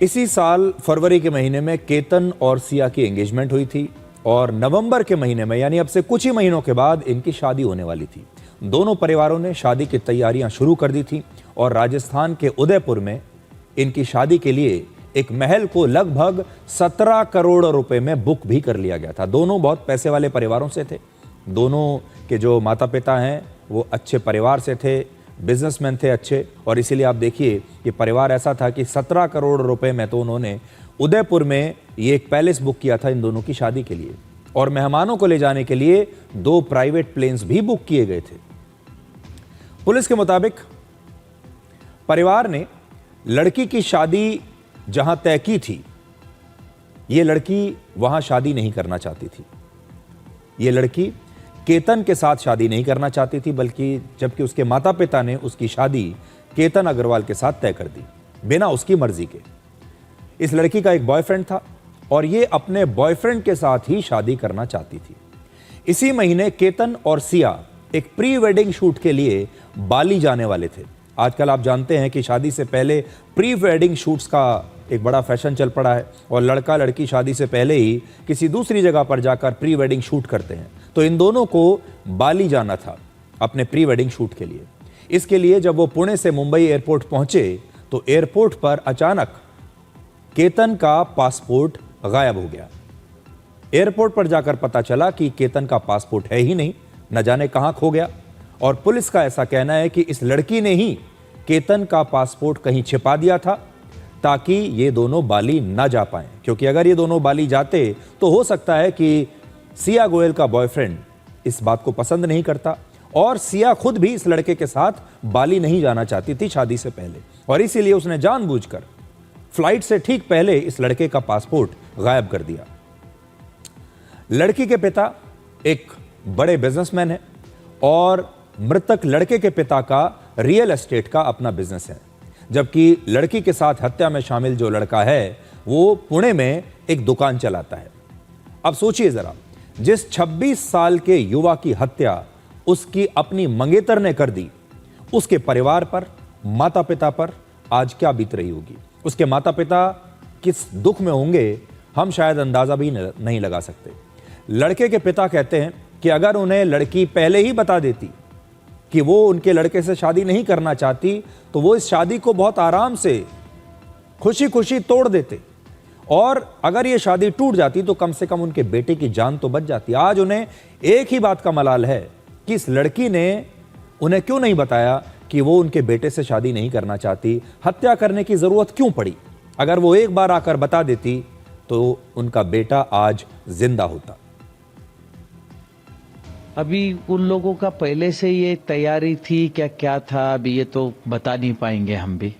इसी साल फरवरी के महीने में केतन और सिया की एंगेजमेंट हुई थी और नवंबर के महीने में यानी अब से कुछ ही महीनों के बाद इनकी शादी होने वाली थी। दोनों परिवारों ने शादी की तैयारियां शुरू कर दी थी और राजस्थान के उदयपुर में इनकी शादी के लिए एक महल को लगभग 17 करोड़ रुपए में बुक भी कर लिया गया था। दोनों बहुत पैसे वाले परिवारों से थे। दोनों के जो माता पिता हैं वो अच्छे परिवार से थे, बिजनेसमैन थे अच्छे, और इसीलिए आप देखिए कि परिवार ऐसा था कि 17 करोड़ रुपए में तो उन्होंने उदयपुर में ये एक पैलेस बुक किया था इन दोनों की शादी के लिए, और मेहमानों को ले जाने के लिए 2 प्राइवेट प्लेन्स भी बुक किए गए थे। पुलिस के मुताबिक परिवार ने लड़की की शादी जहां तय की थी, ये लड़की वहां शादी नहीं करना चाहती थी। ये लड़की केतन के साथ शादी नहीं करना चाहती थी, बल्कि जबकि उसके माता पिता ने उसकी शादी केतन अग्रवाल के साथ तय कर दी बिना उसकी मर्जी के। इस लड़की का एक बॉयफ्रेंड था और ये अपने बॉयफ्रेंड के साथ ही शादी करना चाहती थी। इसी महीने केतन और सिया एक प्री वेडिंग शूट के लिए बाली जाने वाले थे। आजकल आप जानते हैं कि शादी से पहले प्री वेडिंग शूट्स का एक बड़ा फैशन चल पड़ा है और लड़का लड़की शादी से पहले ही किसी दूसरी जगह पर जाकर प्री वेडिंग शूट करते हैं। तो इन दोनों को बाली जाना था अपने प्री वेडिंग शूट के लिए। इसके लिए जब वो पुणे से मुंबई एयरपोर्ट पहुंचे तो एयरपोर्ट पर अचानक केतन का पासपोर्ट गायब हो गया। एयरपोर्ट पर जाकर पता चला कि केतन का पासपोर्ट है ही नहीं, न जाने कहां खो गया। और पुलिस का ऐसा कहना है कि इस लड़की ने ही केतन का पासपोर्ट कहीं छिपा दिया था ताकि ये दोनों बाली ना जा पाएं, क्योंकि अगर ये दोनों बाली जाते तो हो सकता है कि सिया गोयल का बॉयफ्रेंड इस बात को पसंद नहीं करता और सिया खुद भी इस लड़के के साथ बाली नहीं जाना चाहती थी शादी से पहले, और इसीलिए उसने जानबूझकर फ्लाइट से ठीक पहले इस लड़के का पासपोर्ट गायब कर दिया। लड़की के पिता एक बड़े बिजनेसमैन हैं और मृतक लड़के के पिता का रियल एस्टेट का अपना बिजनेस है, जबकि लड़की के साथ हत्या में शामिल जो लड़का है वो पुणे में एक दुकान चलाता है। अब सोचिए जरा, जिस 26 साल के युवा की हत्या उसकी अपनी मंगेतर ने कर दी, उसके परिवार पर, माता पिता पर आज क्या बीत रही होगी। उसके माता पिता किस दुख में होंगे हम शायद अंदाजा भी नहीं लगा सकते। लड़के के पिता कहते हैं कि अगर उन्हें लड़की पहले ही बता देती कि वो उनके लड़के से शादी नहीं करना चाहती तो वो इस शादी को बहुत आराम से खुशी खुशी तोड़ देते, और अगर ये शादी टूट जाती तो कम से कम उनके बेटे की जान तो बच जाती। आज उन्हें एक ही बात का मलाल है कि इस लड़की ने उन्हें क्यों नहीं बताया कि वो उनके बेटे से शादी नहीं करना चाहती, हत्या करने की जरूरत क्यों पड़ी। अगर वो एक बार आकर बता देती तो उनका बेटा आज जिंदा होता। अभी उन लोगों का पहले से ये तैयारी थी क्या था, अभी ये तो बता नहीं पाएंगे हम भी।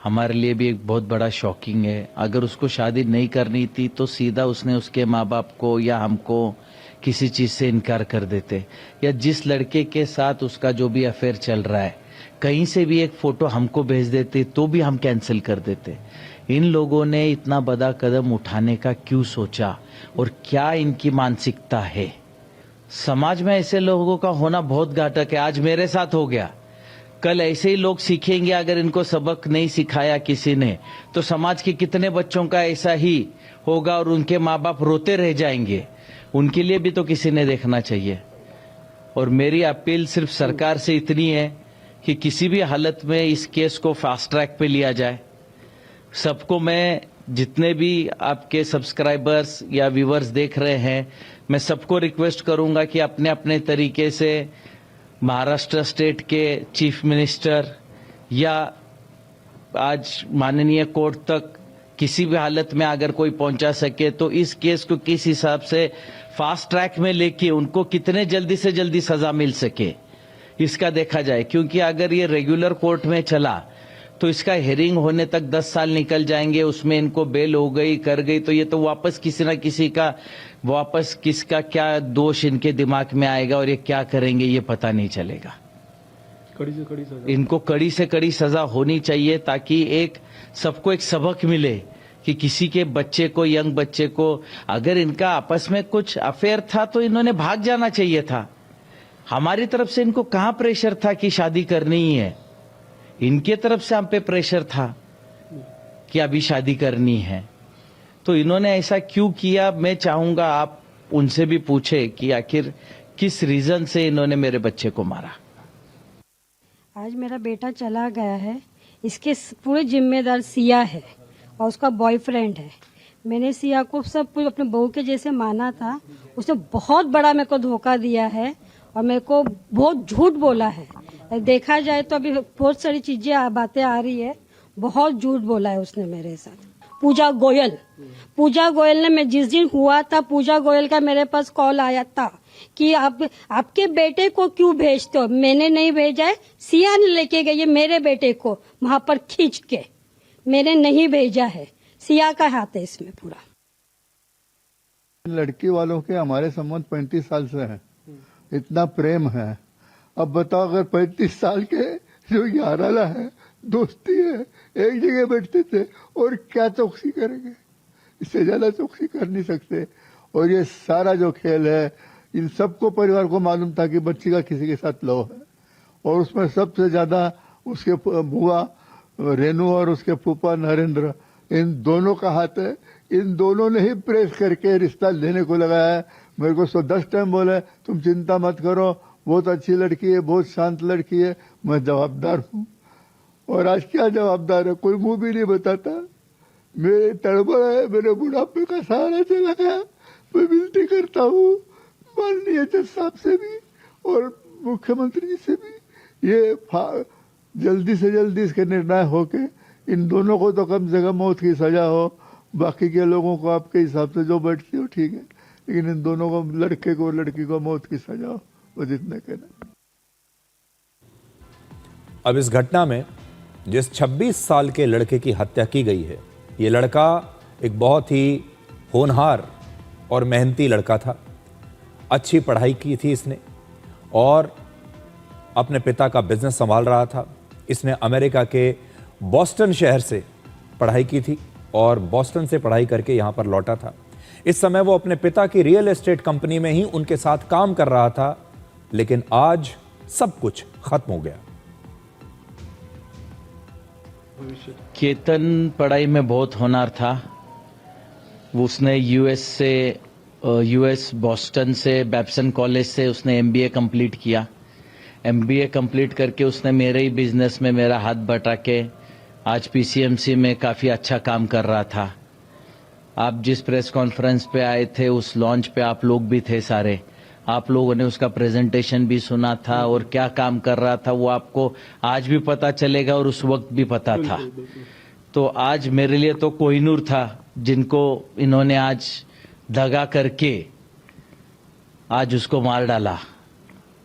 हमारे लिए भी एक बहुत बड़ा शॉकिंग है। अगर उसको शादी नहीं करनी थी तो सीधा उसने उसके माँ बाप को या हमको किसी चीज से इनकार कर देते, या जिस लड़के के साथ उसका जो भी अफेयर चल रहा है कहीं से भी एक फोटो हमको भेज देते तो भी हम कैंसिल कर देते। इन लोगों ने इतना बड़ा कदम उठाने का क्यों सोचा और क्या इनकी मानसिकता है। समाज में ऐसे लोगों का होना बहुत घातक है। आज मेरे साथ हो गया, कल ऐसे ही लोग सीखेंगे। अगर इनको सबक नहीं सिखाया किसी ने तो समाज के कितने बच्चों का ऐसा ही होगा और उनके माँ बाप रोते रह जाएंगे। उनके लिए भी तो किसी ने देखना चाहिए। और मेरी अपील सिर्फ सरकार से इतनी है कि किसी भी हालत में इस केस को फास्ट ट्रैक पे लिया जाए। सबको, मैं जितने भी आपके सब्सक्राइबर्स या व्यूवर्स देख रहे हैं, मैं सबको रिक्वेस्ट करूंगा कि अपने अपने तरीके से महाराष्ट्र स्टेट के चीफ मिनिस्टर या आज माननीय कोर्ट तक किसी भी हालत में अगर कोई पहुंचा सके तो इस केस को किस हिसाब से फास्ट ट्रैक में लेके उनको कितने जल्दी से जल्दी सजा मिल सके इसका देखा जाए। क्योंकि अगर ये रेगुलर कोर्ट में चला तो इसका हेयरिंग होने तक 10 साल निकल जाएंगे, उसमें इनको बेल हो गई कर गई तो ये तो वापस किसी ना किसी का वापस किसका क्या दोष इनके दिमाग में आएगा और ये क्या करेंगे ये पता नहीं चलेगा। कड़ी से कड़ी सजा, इनको कड़ी से कड़ी सजा होनी चाहिए ताकि एक सबको एक सबक मिले कि किसी के बच्चे को, यंग बच्चे को, अगर इनका आपस में कुछ अफेयर था तो इन्होंने भाग जाना चाहिए था। हमारी तरफ से इनको कहां प्रेशर था कि शादी करनी ही है, इनके तरफ से हम पे प्रेशर था। कि अभी शादी करनी है। तो इन्होंने ऐसा क्यों किया, मैं चाहूंगा आप उनसे भी पूछे कि आखिर किस रीजन से इन्होंने मेरे बच्चे को मारा। आज मेरा बेटा चला गया है, इसके पूरे जिम्मेदार सिया है और उसका बॉयफ्रेंड है। मैंने सिया को सब कुछ अपने बहू के जैसे माना था, उसने बहुत बड़ा मेरे को धोखा दिया है और मेरे को बहुत झूठ बोला है। देखा जाए तो अभी बहुत सारी चीजें बातें आ रही है, बहुत झूठ बोला है उसने मेरे साथ। पूजा गोयल ने, मैं जिस दिन हुआ था, पूजा गोयल का मेरे पास कॉल आया था कि आपके बेटे को क्यों भेजते हो। मैंने नहीं भेजा है, सिया ने लेके गई है मेरे बेटे को वहां पर खींच के, मैंने नहीं भेजा है। सिया का हाथ है इसमें पूरा। लड़की वालों के हमारे संबंध 35 साल से है, इतना प्रेम है। अब बताओ अगर 35 साल के जो याराला है, दोस्ती है, एक जगह बैठते थे और क्या चौकसी करेंगे, इससे ज्यादा चौकसी कर नहीं सकते। और ये सारा जो खेल है, इन सबको परिवार को मालूम था कि बच्ची का किसी के साथ लव है और उसमें सबसे ज्यादा उसके बुआ रेनू और उसके फूफा नरेंद्र, इन दोनों का हाथ है। इन दोनों ने ही प्रेस करके रिश्ता लेने को लगाया है। मेरे को 10 टाइम बोला तुम चिंता मत करो, बहुत अच्छी लड़की है, बहुत शांत लड़की है, मैं जवाबदार हूँ। और आज क्या जवाबदार है, कोई मुंह भी नहीं बताता। मेरे तड़बड़ है, मेरे बुढ़ापे का सहारा चला गया। मैं विनती करता हूँ माननीय जज साहब से भी और मुख्यमंत्री जी से भी, ये जल्दी से जल्दी इसके निर्णय होके इन दोनों को तो कम से कम मौत की सजा हो। बाकी के लोगों को आपके हिसाब से जो बैठती हो ठीक है, लेकिन इन दोनों को, लड़के को लड़की को मौत की सजा हो, वो जितना कहना। अब इस घटना में जिस 26 साल के लड़के की हत्या की गई है, ये लड़का एक बहुत ही होनहार और मेहनती लड़का था। अच्छी पढ़ाई की थी इसने और अपने पिता का बिजनेस संभाल रहा था। इसने अमेरिका के बॉस्टन शहर से पढ़ाई की थी और बॉस्टन से पढ़ाई करके यहां पर लौटा था। इस समय वो अपने पिता की रियल एस्टेट कंपनी में ही उनके साथ काम कर रहा था, लेकिन आज सब कुछ खत्म हो गया। केतन पढ़ाई में बहुत होनहार था। उसने यूएस बॉस्टन से बैप्सन कॉलेज से उसने एमबीए कंप्लीट किया। एमबीए कंप्लीट करके उसने मेरे ही बिजनेस में मेरा हाथ बटा के आज पीसीएमसी में काफी अच्छा काम कर रहा था। आप जिस प्रेस कॉन्फ्रेंस पे आए थे, उस लॉन्च पे आप लोग भी थे सारे। आप लोगों ने उसका प्रेजेंटेशन भी सुना था और क्या काम कर रहा था वो आपको आज भी पता चलेगा और उस वक्त भी पता था। तो आज मेरे लिए तो कोहिनूर था, जिनको इन्होंने आज दगा करके आज उसको मार डाला।